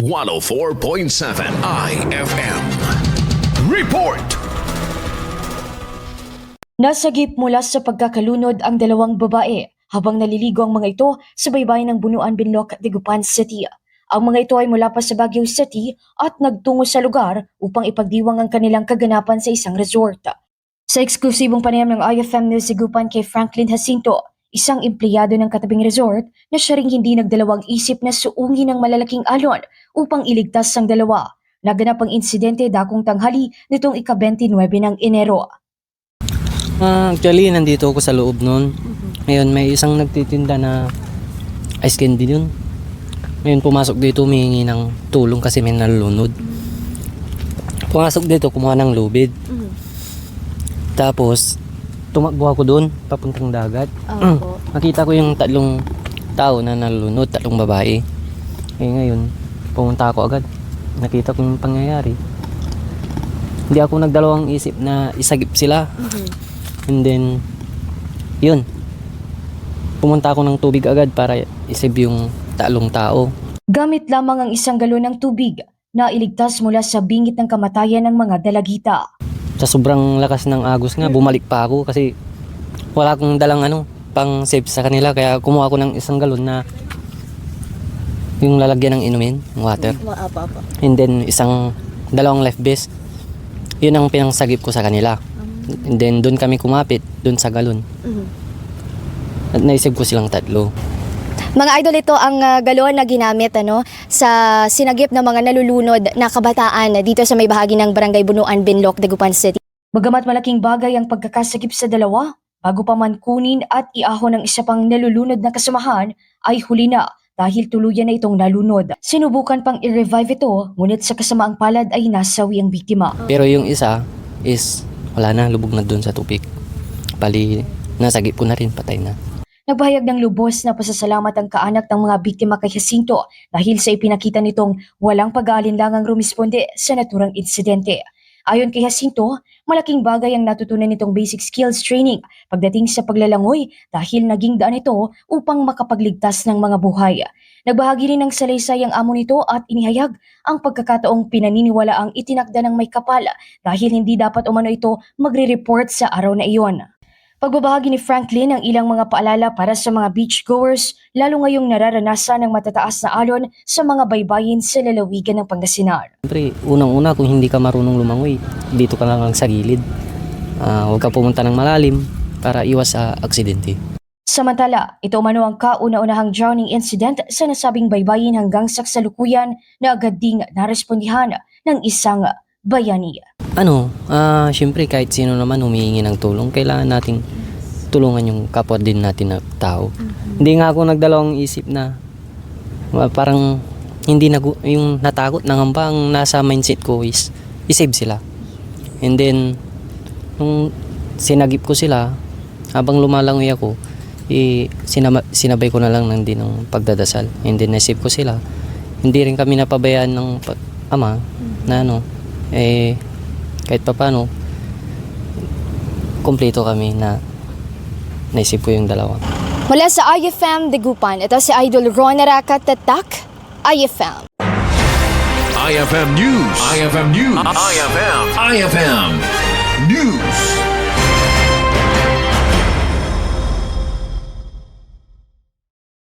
104.7 IFM. Report! Nasagip mula sa pagkakalunod ang dalawang babae habang naliligo ang mga ito sa baybayin ng Bunuan, Binloc, Dagupan City. Ang mga ito ay mula pa sa Baguio City at nagtungo sa lugar upang ipagdiwang ang kanilang kaganapan sa isang resort. Sa eksklusibong panayam ng IFM News Dagupan kay Franklin Jacinto, isang empleyado ng katabing resort na siya ring hindi nagdalawang isip na suungin ng malalaking alon upang iligtas ang dalawa. Naganap ang insidente dakong tanghali nitong ika-29 ng Enero. Actually, nandito ako sa loob noon. Ngayon, may isang nagtitinda na ice candy yun. Ngayon, pumasok dito, humihingi ng tulong kasi may nalulunod. Pumasok dito, kumuha ng lubid. Tapos, tumakbo ako doon, papuntang dagat. Nakita ko yung tatlong tao na nalulunod, tatlong babae. Ngayon, pumunta ako agad. Nakita ko yung pangyayari. Hindi ako nagdalawang isip na isagip sila. And then, yun. Pumunta ako ng tubig agad para isave yung tatlong tao. Gamit lamang ang isang galon ng tubig na iligtas mula sa bingit ng kamatayan ng mga dalagita. Sa sobrang lakas ng agos nga, bumalik pa ako kasi wala akong dalang pang save sa kanila. Kaya kumuha ako ng isang galon na yung lalagyan ng inumin, water. And then, dalawang life vest. Yun ang pinangsagip ko sa kanila. And then, doon kami kumapit, doon sa galon. At naisip ko silang tatlo. Mga idol, ito ang galon na ginamit sa sinagip ng mga nalulunod na kabataan dito sa may bahagi ng Barangay Bunuan, Binloc, Dagupan City. Bagamat malaking bagay ang pagkakasagip sa dalawa, bago pa man kunin at iahon ng isa pang nalulunod na kasamahan, ay huli na dahil tuluyan na itong nalunod. Sinubukan pang i-revive ito, ngunit sa kasamaang palad ay nasawi ang biktima. Pero yung isa is wala na, lubog na doon sa tubig. Bali, nasagip ko na rin, patay na. Nagbahayag ng lubos na pasasalamat ang kaanak ng mga biktima kay Jacinto dahil sa ipinakita nitong walang pag-aalinlangang rumisponde sa naturang insidente. Ayon kay Jacinto, malaking bagay ang natutunan nitong basic skills training pagdating sa paglalangoy dahil naging daan ito upang makapagligtas ng mga buhay. Nagbahagi rin ng salaysay ang amo nito at inihayag ang pagkakataong pinaniniwala ang itinakda ng may kapal dahil hindi dapat umano ito magre-report sa araw na iyon. Pagbabahagi ni Franklin ang ilang mga paalala para sa mga beachgoers, lalo ngayong nararanasan ng matataas na alon sa mga baybayin sa lalawigan ng Pangasinan. Siyempre, unang-una kung hindi ka marunong lumangoy, dito ka lang sa gilid. Huwag ka pumunta ng malalim para iwas sa aksidente. Samantala, ito umano ang kauna-unahang drowning incident sa nasabing baybayin hanggang sa kasalukuyan na agad ding narespondihan ng isang bayani. Siyempre kahit sino naman humihingi ng tulong, kailangan nating tulungan yung kapwa din natin na tao. Hindi nga ako nagdalawang isip na parang hindi yung natakot, nangamba. Ang nasa mindset ko is isave sila. And then, nung sinagip ko sila, habang lumalangoy ako, sinabay ko na lang din ng pagdadasal. And then nasave ko sila. Hindi rin kami napabayaan ng ama na kahit pa paano, kompleto kami na naisip ko yung dalawa. Mula sa IFM Dagupan, ito si Idol Ron Nakatatak, IFM. IFM News. IFM News. IFM News.